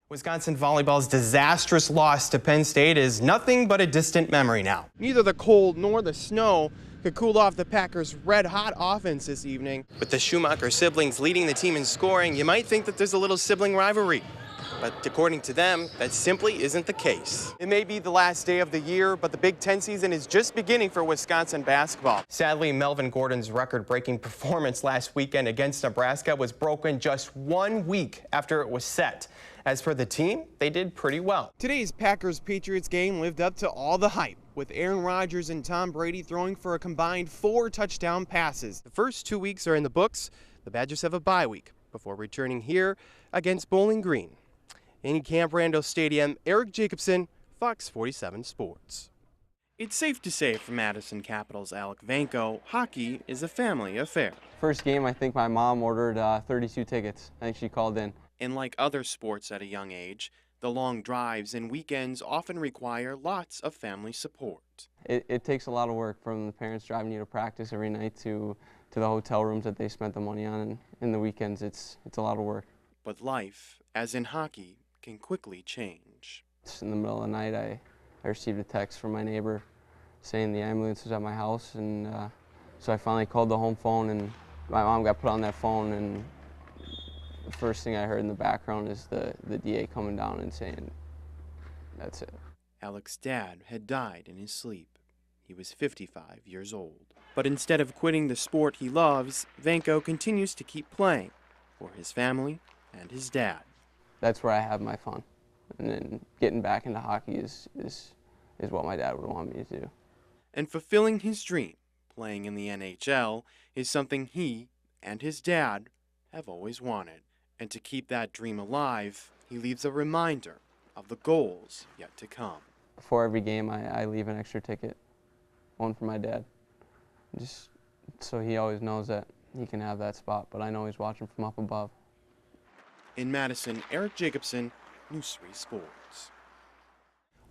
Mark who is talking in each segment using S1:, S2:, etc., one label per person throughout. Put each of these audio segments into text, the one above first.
S1: Wisconsin volleyball's disastrous loss to Penn State is nothing but a distant memory now. Neither the cold nor the snow could cool off the Packers' red-hot offense this evening. With the Schumacher siblings leading the team in scoring, you might think that there's a little sibling rivalry. But according to them, that simply isn't the case. It may be the last day of the year, but the Big Ten season is just beginning for Wisconsin basketball. Sadly, Melvin Gordon's record-breaking performance last weekend against Nebraska was broken just 1 week after it was set. As for the team, they did pretty well. Today's Packers-Patriots game lived up to all the hype, with Aaron Rodgers and Tom Brady throwing for a combined 4 touchdown passes. The first 2 weeks are in the books. The Badgers have a bye week before returning here against Bowling Green. In Camp Randall Stadium, Eric Jacobson, Fox 47 Sports. It's safe to say for Madison Capital's Alec Vanko, hockey is a family affair.
S2: First game, I think my mom ordered 32 tickets. I think she called in.
S1: And like other sports at a young age, the long drives and weekends often require lots of family support.
S2: It takes a lot of work, from the parents driving you to practice every night to the hotel rooms that they spent the money on, and in the weekends it's a lot of work.
S1: But life, as in hockey, can quickly change.
S2: In the middle of the night, I received a text from my neighbor saying the ambulance was at my house, and so I finally called the home phone, and my mom got put on that phone, and the first thing I heard in the background is the DA coming down and saying, "That's it."
S1: Alec's dad had died in his sleep. He was 55 years old. But instead of quitting the sport he loves, Vanko continues to keep playing for his family and his dad.
S2: That's where I have my fun. And then getting back into hockey is what my dad would want me to do.
S1: And fulfilling his dream, playing in the NHL, is something he and his dad have always wanted. And to keep that dream alive, he leaves a reminder of the goals yet to come.
S2: Before every game, I leave an extra ticket, one for my dad, just so he always knows that he can have that spot, but I know he's watching from up above.
S1: In Madison, Eric Jacobson, News 3 Sports.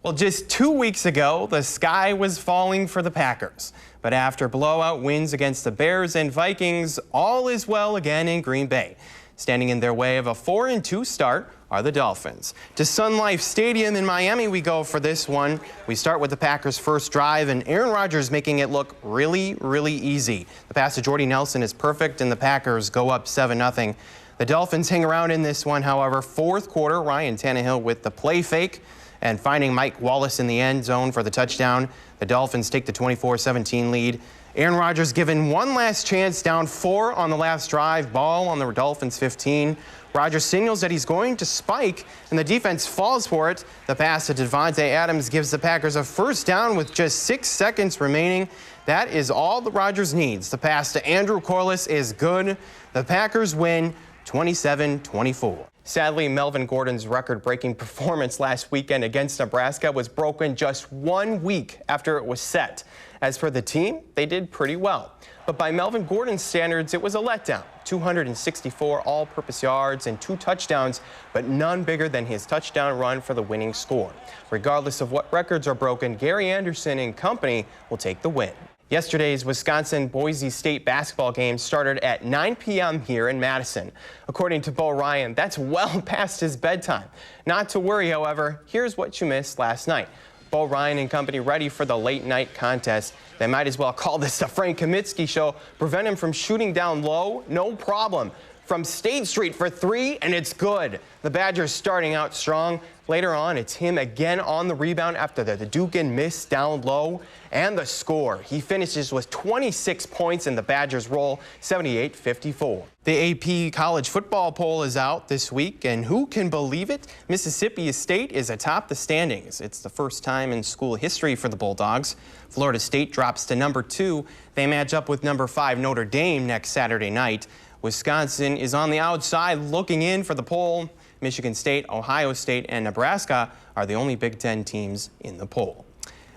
S1: Well, just 2 weeks ago, the sky was falling for the Packers. But after blowout wins against the Bears and Vikings, all is well again in Green Bay. Standing in their way of a 4-2 start are the Dolphins. To Sun Life Stadium in Miami we go for this one. We start with the Packers' first drive, and Aaron Rodgers making it look really, really easy. The pass to Jordy Nelson is perfect, and the Packers go up 7-0. The Dolphins hang around in this one, however. Fourth quarter, Ryan Tannehill with the play fake and finding Mike Wallace in the end zone for the touchdown. The Dolphins take the 24-17 lead. Aaron Rodgers given one last chance, down 4 on the last drive, ball on the Dolphins 15. Rodgers signals that he's going to spike, and the defense falls for it. The pass to Devontae Adams gives the Packers a first down with just 6 seconds remaining. That is all that Rodgers needs. The pass to Andrew Corliss is good. The Packers win 27-24. Sadly, Melvin Gordon's record-breaking performance last weekend against Nebraska was broken just 1 week after it was set. As for the team, they did pretty well. But by Melvin Gordon's standards, it was a letdown. 264 all-purpose yards and 2 touchdowns, but none bigger than his touchdown run for the winning score. Regardless of what records are broken, Gary Anderson and company will take the win. Yesterday's Wisconsin-Boise State basketball game started at 9 p.m. here in Madison. According to Bo Ryan, that's well past his bedtime. Not to worry, however, here's what you missed last night. Bo Ryan and company ready for the late-night contest. They might as well call this the Frank Kaminsky show. Prevent him from shooting down low? No problem. From State Street for 3, and it's good. The Badgers starting out strong. Later on, it's him again on the rebound after the Dugan miss down low. And the score. He finishes with 26 points, and the Badgers roll 78-54. The AP college football poll is out this week, and who can believe it? Mississippi State is atop the standings. It's the first time in school history for the Bulldogs. Florida State drops to number 2. They match up with number 5 Notre Dame next Saturday night. Wisconsin is on the outside looking in for the poll. Michigan State, Ohio State, and Nebraska are the only Big Ten teams in the poll.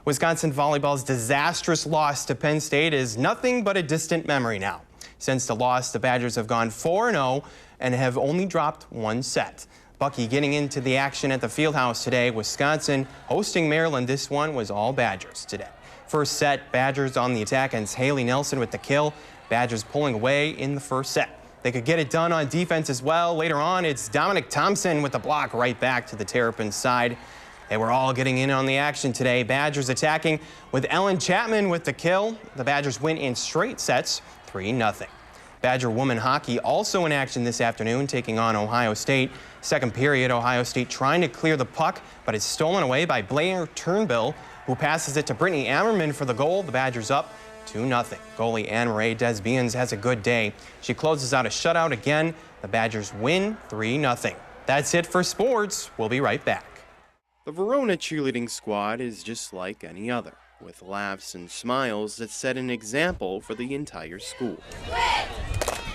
S1: Wisconsin volleyball's disastrous loss to Penn State is nothing but a distant memory now. Since the loss, the Badgers have gone 4-0 and have only dropped 1 set. Bucky getting into the action at the Fieldhouse today. Wisconsin hosting Maryland. This one was all Badgers today. First set, Badgers on the attack, and it's Haley Nelson with the kill. Badgers pulling away in the first set. They could get it done on defense as well. Later on, it's Dominic Thompson with the block right back to the Terrapins side. They were all getting in on the action today. Badgers attacking with Ellen Chapman with the kill. The Badgers win in straight sets, 3-0. Badger women hockey also in action this afternoon, taking on Ohio State. Second period, Ohio State trying to clear the puck, but it's stolen away by Blair Turnbull, who passes it to Brittany Ammerman for the goal. The Badgers up 2-0. Goalie Anne-Marie Desbiens has a good day. She closes out a shutout again. The Badgers win 3-0. That's it for sports. We'll be right back. The Verona cheerleading squad is just like any other, with laughs and smiles that set an example for the entire school.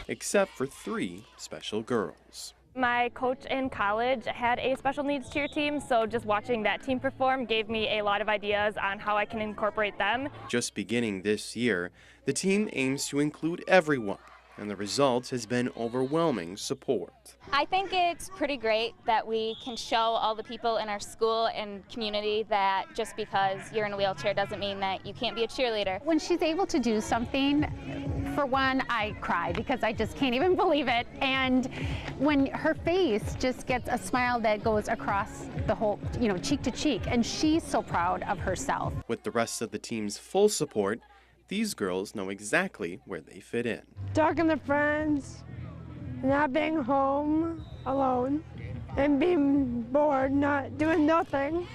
S1: Except for 3 special girls.
S3: My coach in college had a special needs cheer team, so just watching that team perform gave me a lot of ideas on how I can incorporate them. Just beginning this year, the team aims to include everyone, and the result has been overwhelming support.
S4: I think it's pretty great that we can show all the people in our school and community that just because you're in a wheelchair doesn't mean that you can't be a cheerleader.
S5: When she's able to do something, for one, I cry because I just can't even believe it. And when her face just gets a smile that goes across the whole, cheek to cheek, and she's so proud of herself.
S1: With the rest of the team's full support, these girls know exactly where they fit in.
S6: Talking to friends, not being home alone, and being bored, not doing nothing.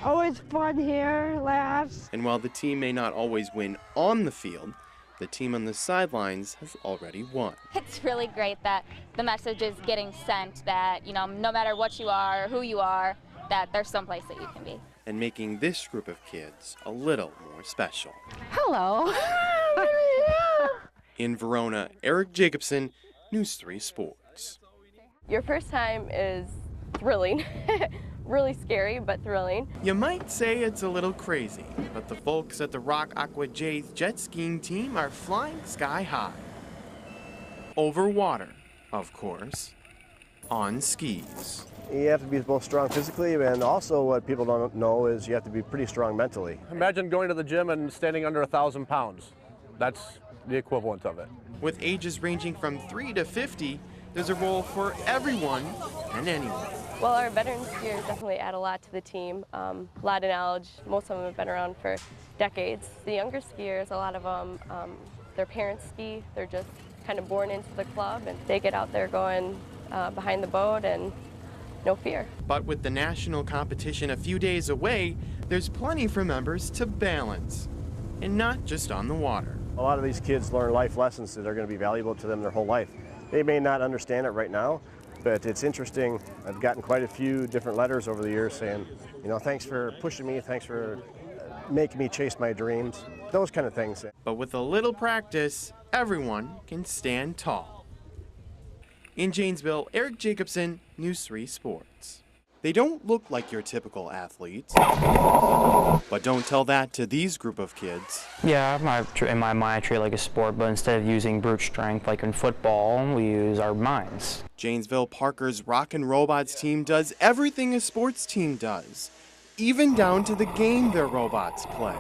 S6: Always fun here, laughs.
S1: And while the team may not always win on the field, the team on the sidelines has already won.
S4: It's really great that the message is getting sent that, no matter what you are or who you are, that there's someplace that you can be.
S1: And making this group of kids a little more special.
S5: Hello.
S1: In Verona, Eric Jacobson, News 3 Sports.
S7: Your first time is thrilling. Really scary, but thrilling.
S1: You might say it's a little crazy, but the folks at the Rock Aqua Jays jet skiing team are flying sky high. Over water, of course, on skis.
S8: You have to be both strong physically, and also what people don't know is you have to be pretty strong mentally.
S9: Imagine going to the gym and standing under 1,000 pounds. That's the equivalent of it.
S1: With ages ranging from 3 to 50, there's a role for everyone and anyone.
S7: Well, our veteran skiers definitely add a lot to the team. A lot of knowledge. Most of them have been around for decades. The younger skiers, a lot of them, their parents ski. They're just kind of born into the club, and they get out there going behind the boat and no fear. But with the national competition a few days away, there's plenty for members to balance, and not just on the water.
S8: A lot of these kids learn life lessons that are going to be valuable to them their whole life. They may not understand it right now, but it's interesting. I've gotten quite a few different letters over the years saying, thanks for pushing me, thanks for making me chase my dreams, those kind of things.
S1: But with a little practice, everyone can stand tall. In Janesville, Eric Jacobson, News 3 Sports. They don't look like your typical athletes, but don't tell that to these group of kids.
S10: Yeah, in my mind I treat it like a sport, but instead of using brute strength like in football, we use our minds.
S1: Janesville Parker's Rockin' Robots team does everything a sports team does, even down to the game their robots play.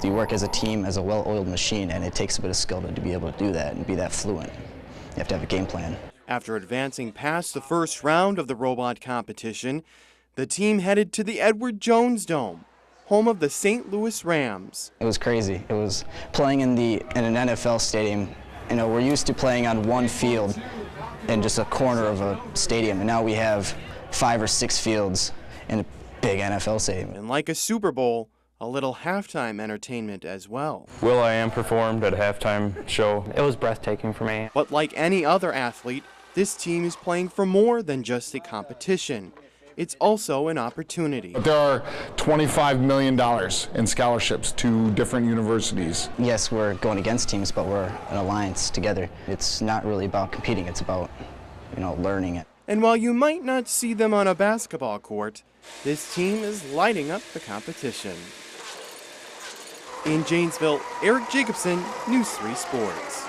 S11: You work as a team, as a well-oiled machine, and it takes a bit of skill to be able to do that and be that fluent. You have to have a game plan.
S1: After advancing past the first round of the robot competition, the team headed to the Edward Jones Dome, home of the St. Louis Rams.
S11: It was crazy. It was playing in an NFL stadium. We're used to playing on one field in just a corner of a stadium, and now we have 5 or 6 fields in a big NFL stadium.
S1: And like a Super Bowl, a little halftime entertainment as well.
S12: will.i.am performed at a halftime show.
S10: It was breathtaking for me.
S1: But like any other athlete, this team is playing for more than just a competition. It's also an opportunity.
S13: There are $25 million in scholarships to different universities.
S11: Yes, we're going against teams, but we're an alliance together. It's not really about competing, it's about, learning it.
S1: And while you might not see them on a basketball court, this team is lighting up the competition. In Janesville, Eric Jacobson, News 3 Sports.